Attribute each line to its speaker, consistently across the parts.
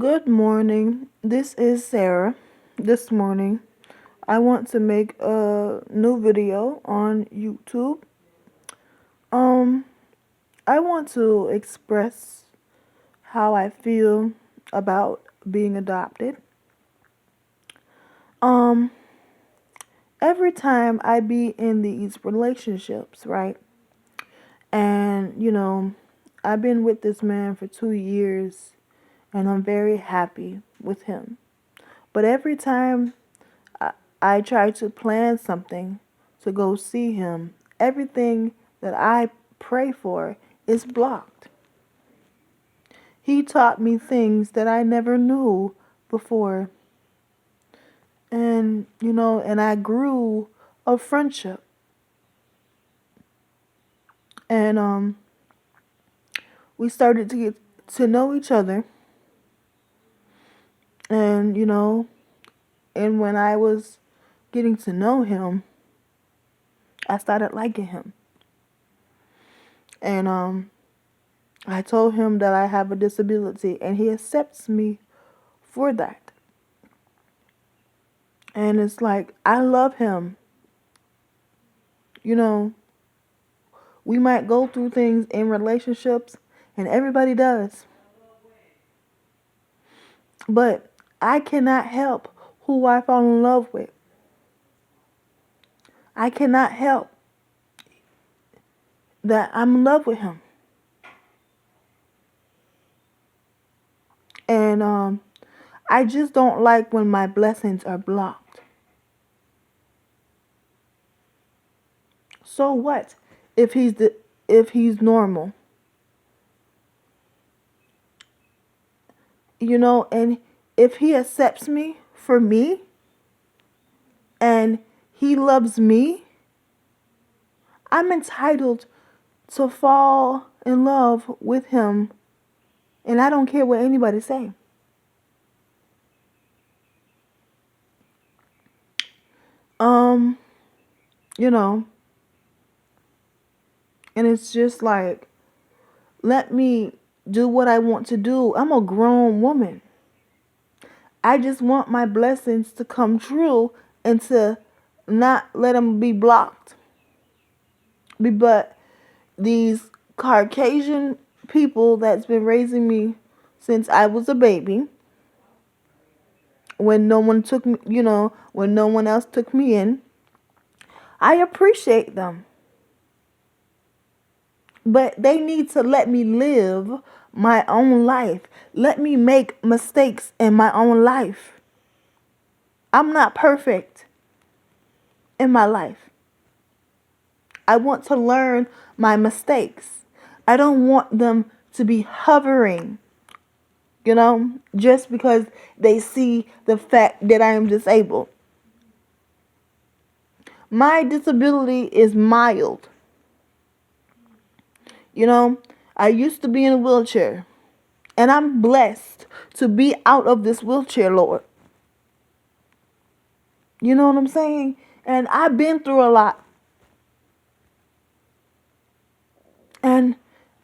Speaker 1: Good morning. This is Sarah. This morning, I want to make a new video on YouTube. Um, I want to express how I feel about being adopted. Um, every time I be in these relationships, right? And, I've been with this man for 2 years and I'm very happy with him. But every time I try to plan something to go see him, everything that I pray for is blocked. He taught me things that I never knew before. And I grew a friendship. And we started to get to know each other. And when I was getting to know him, I started liking him. And I told him that I have a disability, and he accepts me for that. And it's like, I love him. You know, we might go through things in relationships, and everybody does. But I cannot help who I fall in love with. I cannot help that I'm in love with him. And I just don't like when my blessings are blocked. So what if he's normal? And if he accepts me for me and he loves me, I'm entitled to fall in love with him, and I don't care what anybody say. Um, you know, and it's just like, let me do what I want to do. I'm a grown woman. I just want my blessings to come true and to not let them be blocked. But these Caucasian people that's been raising me since I was a baby, when no one took me, when no one else took me in, I appreciate them. But they need to let me live my own life. Let me make mistakes in my own life. I'm not perfect in my life. I want to learn my mistakes. I don't want them to be hovering, just because they see the fact that I am disabled. My disability is mild. I used to be in a wheelchair, and I'm blessed to be out of this wheelchair, Lord. You know what I'm saying? And I've been through a lot. And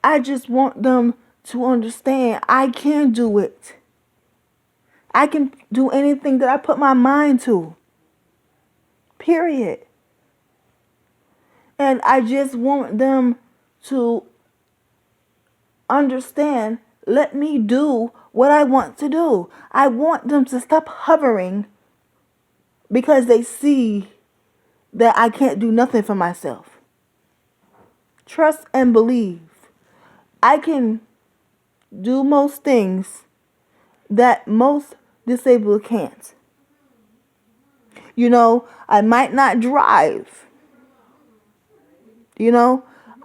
Speaker 1: I just want them to understand I can do it. I can do anything that I put my mind to. Period. And I just want them to understand, let me do what I want to do. I want them to stop hovering because they see that I can't do nothing for myself. Trust and believe. I can do most things that most disabled can't. I might not drive.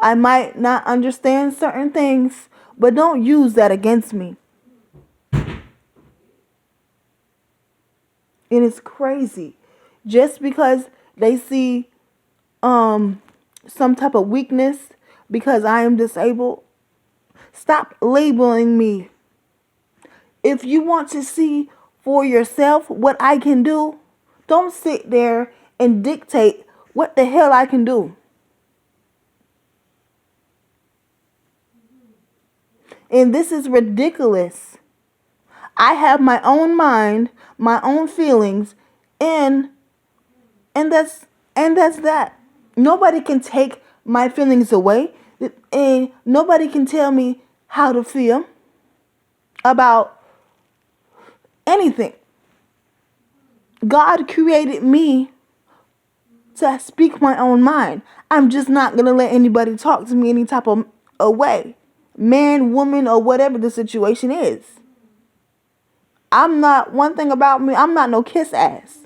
Speaker 1: I might not understand certain things, but don't use that against me. It is crazy. Just because they see some type of weakness because I am disabled, stop labeling me. If you want to see for yourself what I can do, don't sit there and dictate what the hell I can do. And this is ridiculous. I have my own mind, my own feelings, and and that's that. Nobody can take my feelings away, and nobody can tell me how to feel about anything. God created me to speak my own mind. I'm just not gonna let anybody talk to me any type of a way, man, woman, or whatever the situation is. I'm not, one thing about me, I'm not no kiss ass.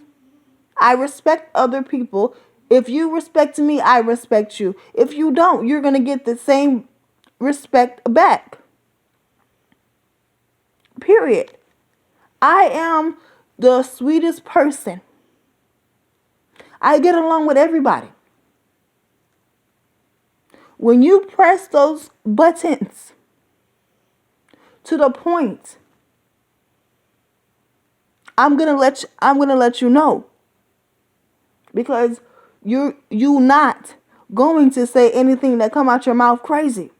Speaker 1: I respect other people. If you respect me, I respect you. If you don't, you're gonna get the same respect back. Period. I am the sweetest person. I get along with everybody. When you press those buttons to the point, I'm gonna let you know, because you not going to say anything that come out your mouth crazy.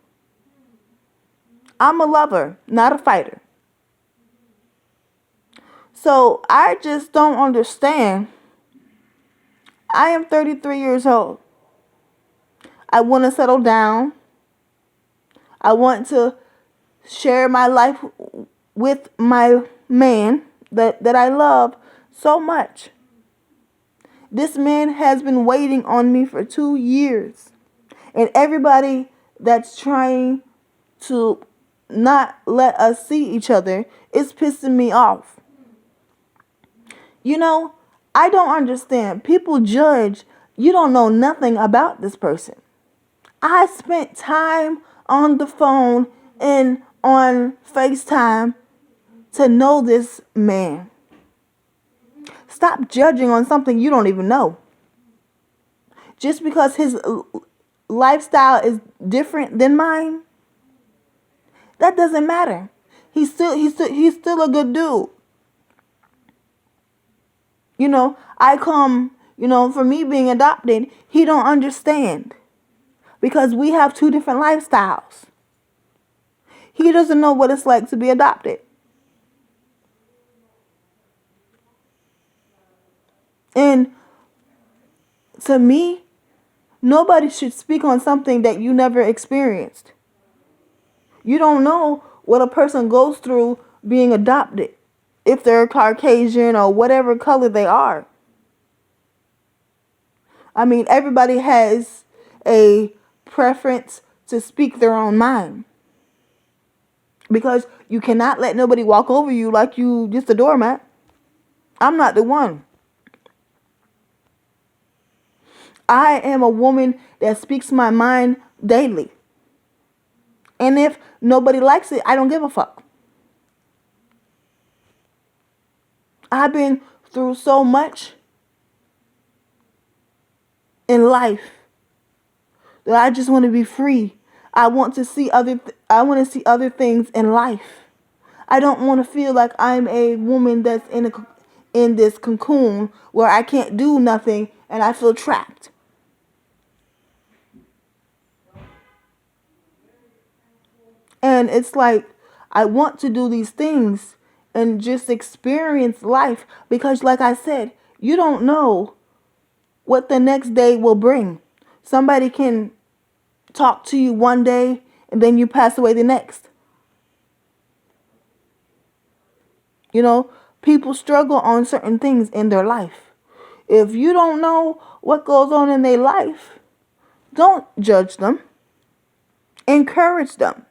Speaker 1: I'm a lover, not a fighter. So I just don't understand. I am 33 years old. I want to settle down. I want to share my life with my man that I love so much. This man has been waiting on me for 2 years. And everybody that's trying to not let us see each other is pissing me off. You know, I don't understand. People judge. You don't know nothing about this person. I spent time on the phone and on FaceTime to know this man. Stop judging on something you don't even know. Just because his lifestyle is different than mine, that doesn't matter. He's still a good dude. You know, for me being adopted, he don't understand because we have two different lifestyles. He doesn't know what it's like to be adopted. And to me, nobody should speak on something that you never experienced. You don't know what a person goes through being adopted, if they're Caucasian or whatever color they are. I mean, everybody has a preference to speak their own mind. Because you cannot let nobody walk over you like you just a doormat. I'm not the one. I am a woman that speaks my mind daily. And if nobody likes it, I don't give a fuck. I've been through so much in life that I just want to be free. I want to see other things in life. I don't want to feel like I'm a woman that's in this cocoon where I can't do nothing and I feel trapped. And it's like I want to do these things and just experience life because, like I said, you don't know what the next day will bring. Somebody can talk to you one day and then you pass away the next. You know, people struggle on certain things in their life. If you don't know what goes on in their life, don't judge them. Encourage them.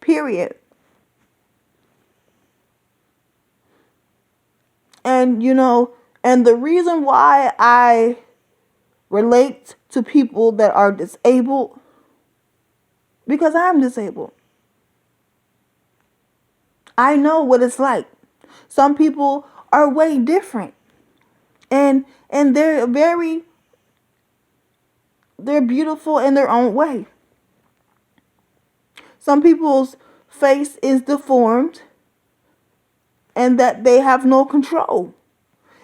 Speaker 1: Period. And and the reason why I relate to people that are disabled, because I'm disabled. I know what it's like. Some people are way different. And they're beautiful in their own way. Some people's face is deformed and that they have no control.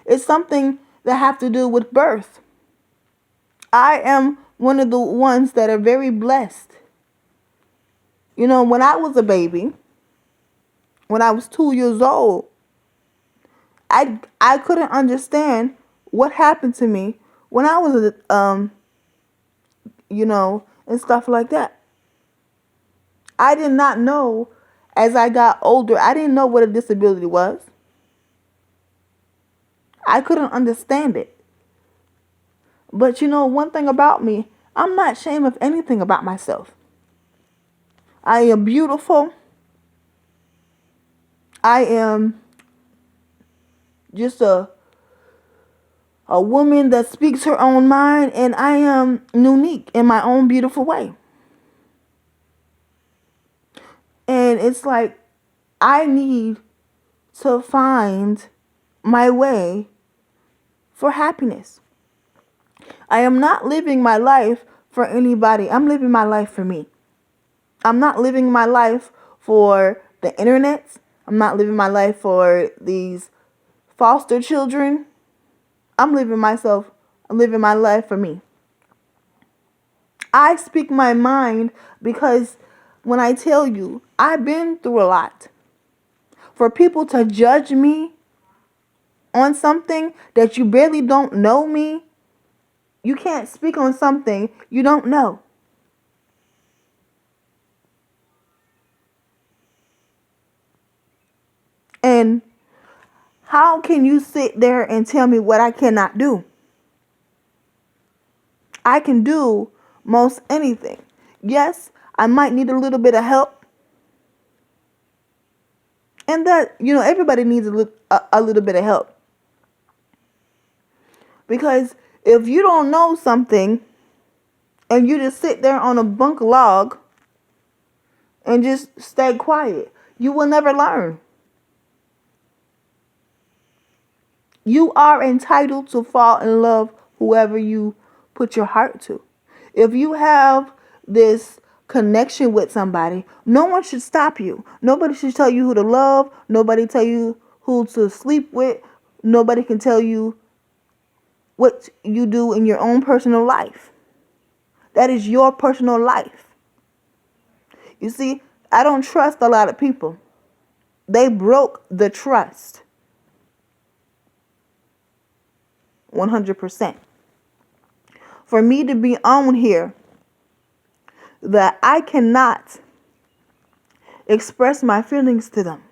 Speaker 1: It's something that have to do with birth. I am one of the ones that are very blessed. You know, when I was a baby, when I was 2 years old, I couldn't understand what happened to me when I was and stuff like that. I did not know as I got older. I didn't know what a disability was. I couldn't understand it. But you know, one thing about me, I'm not ashamed of anything about myself. I am beautiful. I am just a woman that speaks her own mind, and I am unique in my own beautiful way. And it's like I need to find my way for happiness. I am not living my life for anybody. I'm living my life for me. I'm not living my life for the internet. I'm not living my life for these foster children. I'm living my life for me. I speak my mind because when I tell you, I've been through a lot. For people to judge me on something that you barely don't know me, you can't speak on something you don't know. And how can you sit there and tell me what I cannot do? I can do most anything. Yes, I might need a little bit of help. And that, everybody needs a little bit of help. Because if you don't know something and you just sit there on a bunk log and just stay quiet, you will never learn. You are entitled to fall in love whoever you put your heart to. If you have this connection with somebody, no one should stop you. Nobody should tell you who to love. Nobody tell you who to sleep with. Nobody can tell you what you do in your own personal life. That is your personal life. You see, I don't trust a lot of people. They broke the trust. 100%. For me to be on here, that I cannot express my feelings to them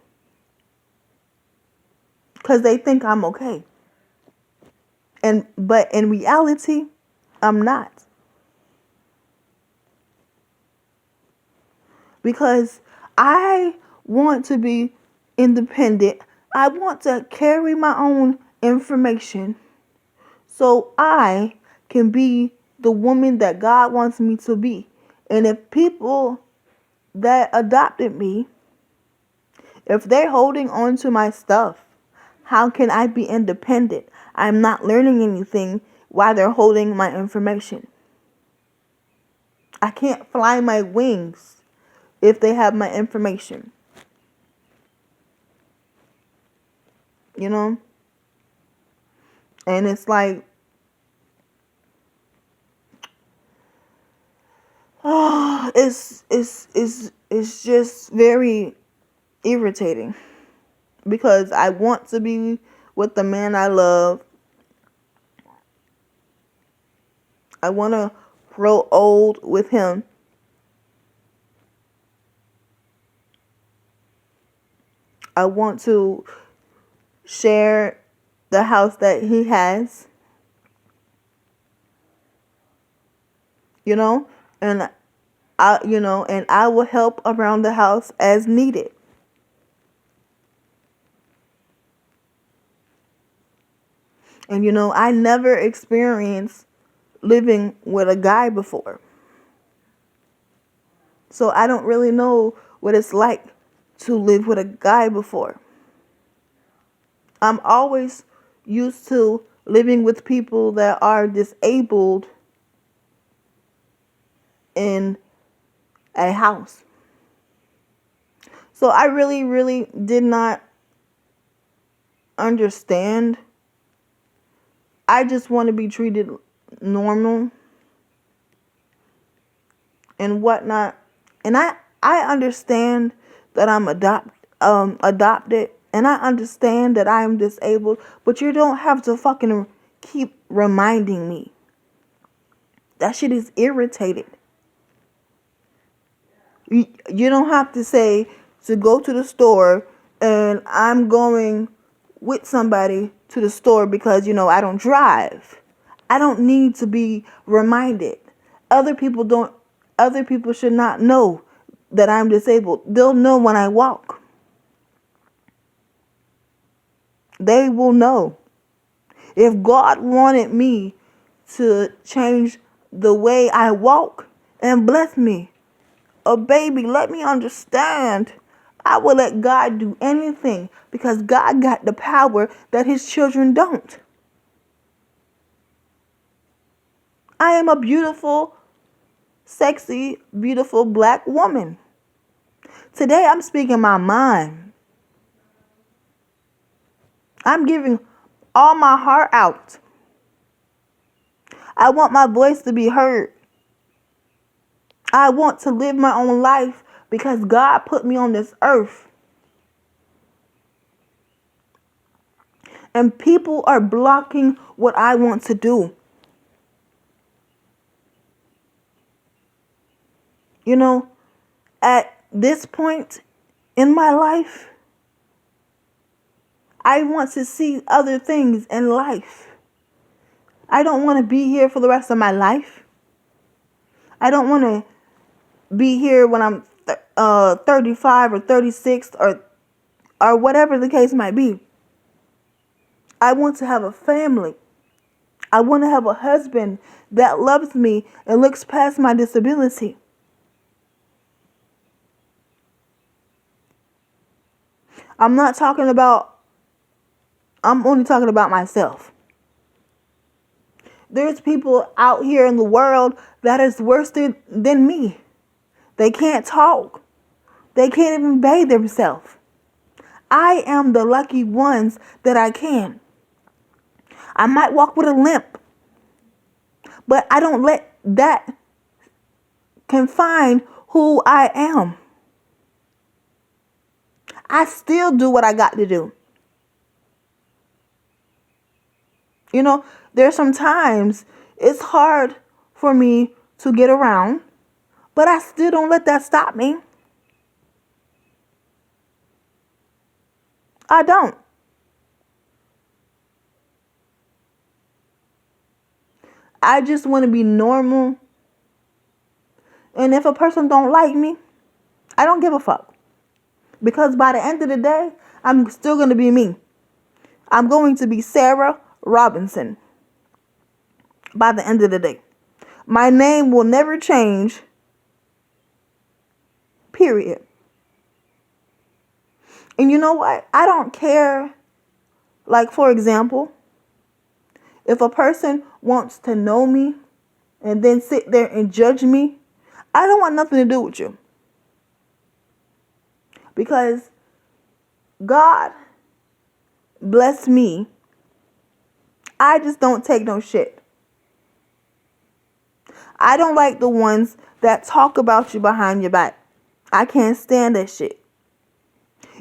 Speaker 1: because they think I'm okay. But in reality, I'm not. Because I want to be independent. I want to carry my own information so I can be the woman that God wants me to be. And if people that adopted me, if they're holding on to my stuff, how can I be independent? I'm not learning anything while they're holding my information. I can't fly my wings if they have my information. You know? And it's like, oh, it's just very irritating because I want to be with the man I love. I want to grow old with him. I want to share the house that he has. You know, and I will help around the house as needed. And I never experienced living with a guy before. So I don't really know what it's like to live with a guy before. I'm always used to living with people that are disabled in a house. So I really, really did not understand. I just want to be treated normal and whatnot. And I understand that I'm adopted, and I understand that I am disabled, but you don't have to fucking keep reminding me. That shit is irritated. You don't have to say to go to the store and I'm going with somebody to the store because, I don't drive. I don't need to be reminded. Other people don't, other people should not know that I'm disabled. They'll know when I walk. They will know. If God wanted me to change the way I walk and bless me, baby, let me understand. I will let God do anything because God got the power that his children don't. I am a beautiful, sexy, beautiful black woman. Today I'm speaking my mind. I'm giving all my heart out. I want my voice to be heard. I want to live my own life because God put me on this earth. And people are blocking what I want to do. At this point in my life, I want to see other things in life. I don't want to be here for the rest of my life. I don't want to be here when I'm 35 or 36 or whatever the case might be. I want to have a family. I want to have a husband that loves me and looks past my disability. I'm only talking about myself. There's people out here in the world that is worse than me. They can't talk. They can't even bathe themselves. I am the lucky ones that I can. I might walk with a limp, but I don't let that confine who I am. I still do what I got to do. There's some times it's hard for me to get around, but I still don't let that stop me. I don't. I just want to be normal. And if a person don't like me, I don't give a fuck. Because by the end of the day, I'm still going to be me. I'm going to be Sarah Robinson by the end of the day. My name will never change. Period. And you know what? I don't care. Like, for example, if a person wants to know me and then sit there and judge me, I don't want nothing to do with you. Because God bless me. I just don't take no shit. I don't like the ones that talk about you behind your back. I can't stand that shit.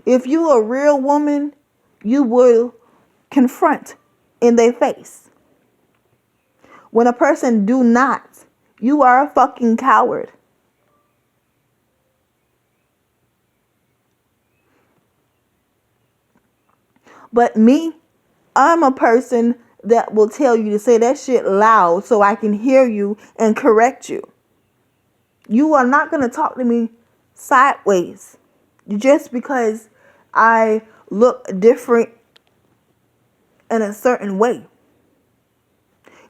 Speaker 1: If you a real woman, you will confront in their face. When a person do not, you are a fucking coward. But me, I'm a person that will tell you to say that shit loud so I can hear you and correct you. You are not going to talk to me sideways just because I look different in a certain way.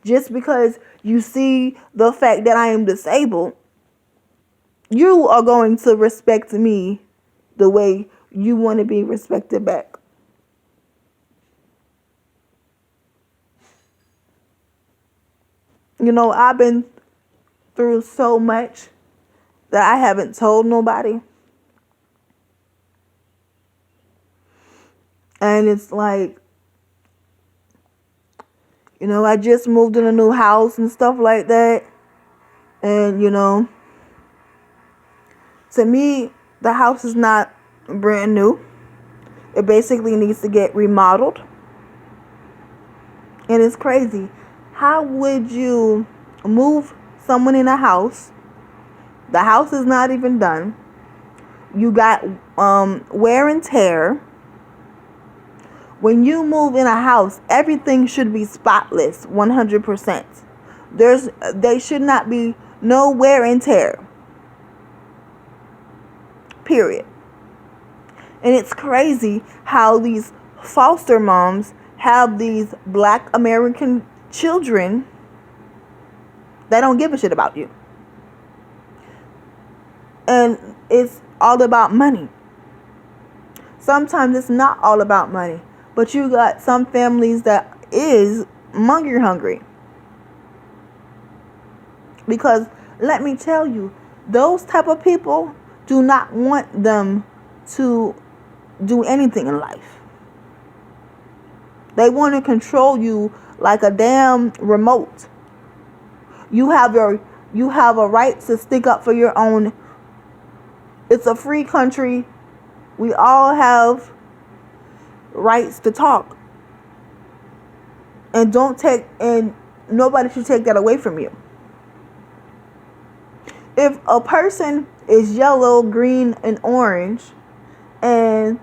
Speaker 1: Just because you see the fact that I am disabled, you are going to respect me the way you want to be respected back. I've been through so much that I haven't told nobody. And it's like, I just moved in a new house and stuff like that. And, To me, the house is not brand new. It basically needs to get remodeled. And it's crazy. How would you move someone in a house? The house is not even done. You got wear and tear. When you move in a house, everything should be spotless, 100%. They should not be no wear and tear. Period. And it's crazy how these foster moms have these Black American children that don't give a shit about you. And it's all about money. Sometimes it's not all about money, but you got some families that is monger hungry. Because let me tell you, those type of people do not want them to do anything in life. They want to control you like a damn remote. You have a right to stick up for your own. It's a free country. We all have rights to talk. And nobody should take that away from you. If a person is yellow, green, and orange and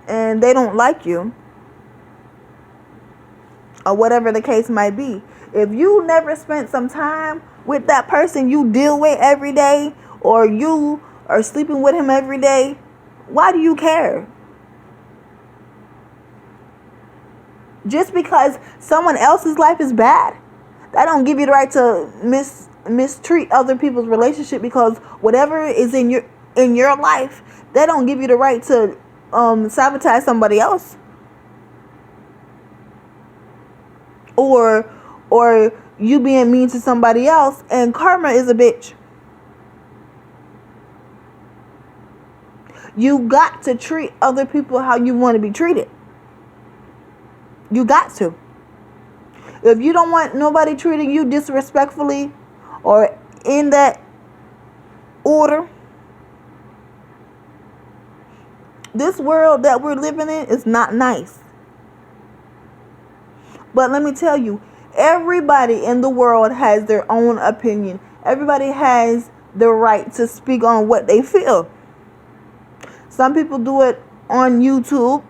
Speaker 1: they don't like you, or whatever the case might be, if you never spent some time with that person you deal with every day, or you are sleeping with him every day, why do you care? Just because someone else's life is bad, that don't give you the right to mistreat other people's relationship, because whatever is in your life, that don't give you the right to sabotage somebody else. Or you being mean to somebody else, and karma is a bitch. You got to treat other people how you want to be treated. You got to. If you don't want nobody treating you disrespectfully or in that order, this world that we're living in is not nice. But let me tell you, everybody in the world has their own opinion. Everybody has the right to speak on what they feel. Some people do it on YouTube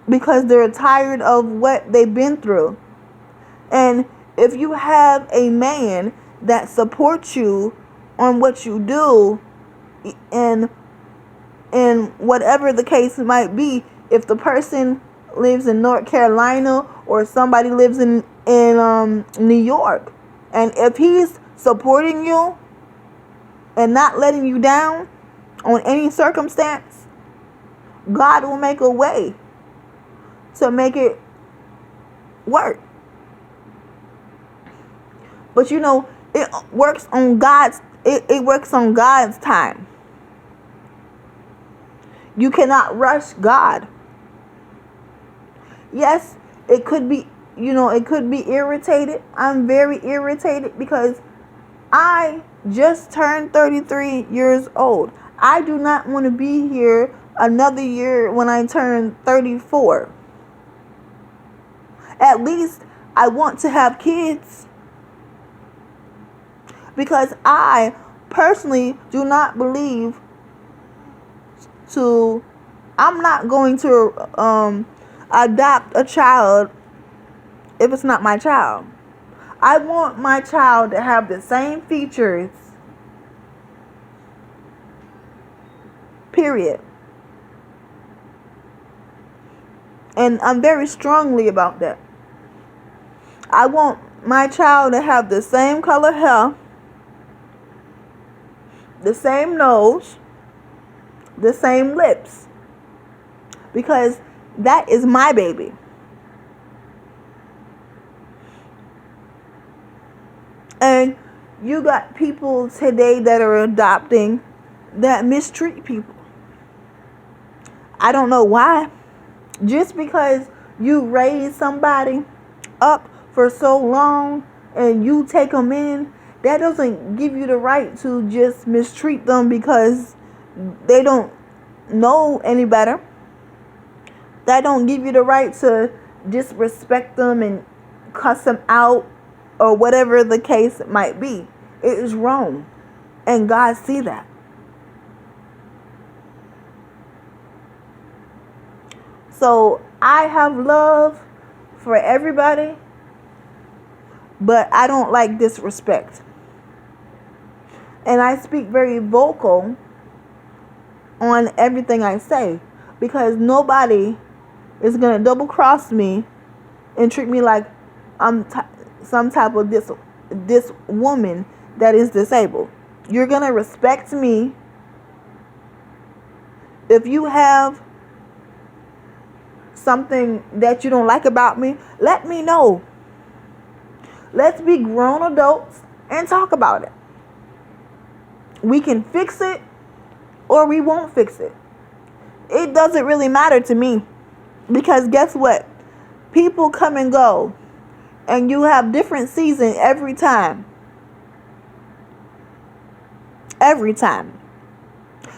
Speaker 1: because they're tired of what they've been through. And if you have a man that supports you on what you do, and whatever the case might be, if the person lives in North Carolina or somebody lives in New York, and if he's supporting you and not letting you down on any circumstance, God will make a way to make it work. But it works on God's time. You cannot rush God. Yes, it could be irritated. I'm very irritated because I just turned 33 years old. I do not want to be here another year when I turn 34. At least I want to have kids, because I personally do not believe I'm not going to adopt a child if it's not my child. I want my child to have the same features, period. And I'm very strongly about that. I want my child to have the same color hair, the same nose, the same lips, because that is my baby. And you got people today that are adopting that mistreat people. I don't know why. Just because you raise somebody up for so long and you take them in that doesn't give you the right to just mistreat them because they don't know any better. That don't give you the right to disrespect them and cuss them out or whatever the case might be. It is wrong. And God see that. So I have love for everybody, but I don't like disrespect. And I speak very vocal on everything I say because nobody is going to double cross me and treat me like I'm some type of this woman that is disabled. You're going to respect me. If you have something that you don't like about me, let me know. Let's be grown adults and talk about it. We can fix it or we won't fix it. It doesn't really matter to me because guess what? People come and go and you have different seasons every time. Every time.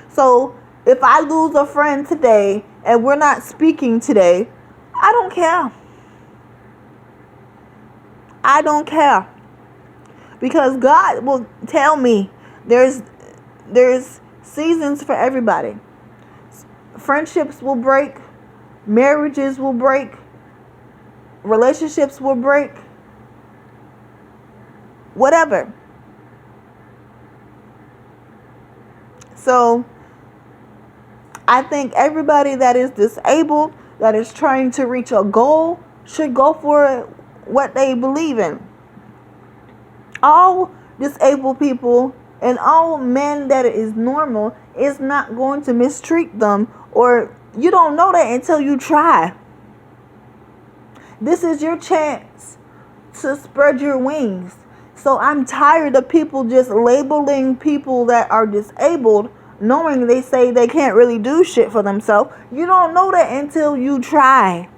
Speaker 1: So if I lose a friend today and we're not speaking today, I don't care. I don't care. Because God will tell me there's seasons for everybody. Friendships will break, marriages will break, relationships will break, whatever. So I think everybody that is disabled, that is trying to reach a goal, should go for what they believe in. All disabled people and all men that is normal is not going to mistreat them, or you don't know that until you try. This is your chance to spread your wings. So I'm tired of people just labeling people that are disabled, knowing they say they can't really do shit for themselves. You don't know that until you try.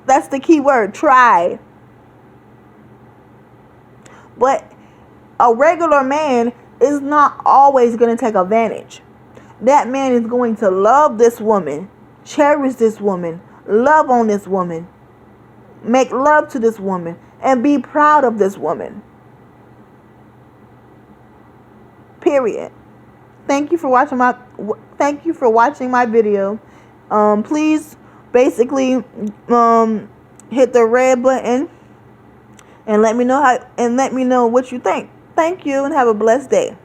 Speaker 1: That's the key word, try. But a regular man is not always going to take advantage. That man is going to love this woman, cherish this woman, love on this woman, make love to this woman, and be proud of this woman. Period. Thank you for watching my video. Please basically hit the red button and let me know what you think. Thank you and have a blessed day.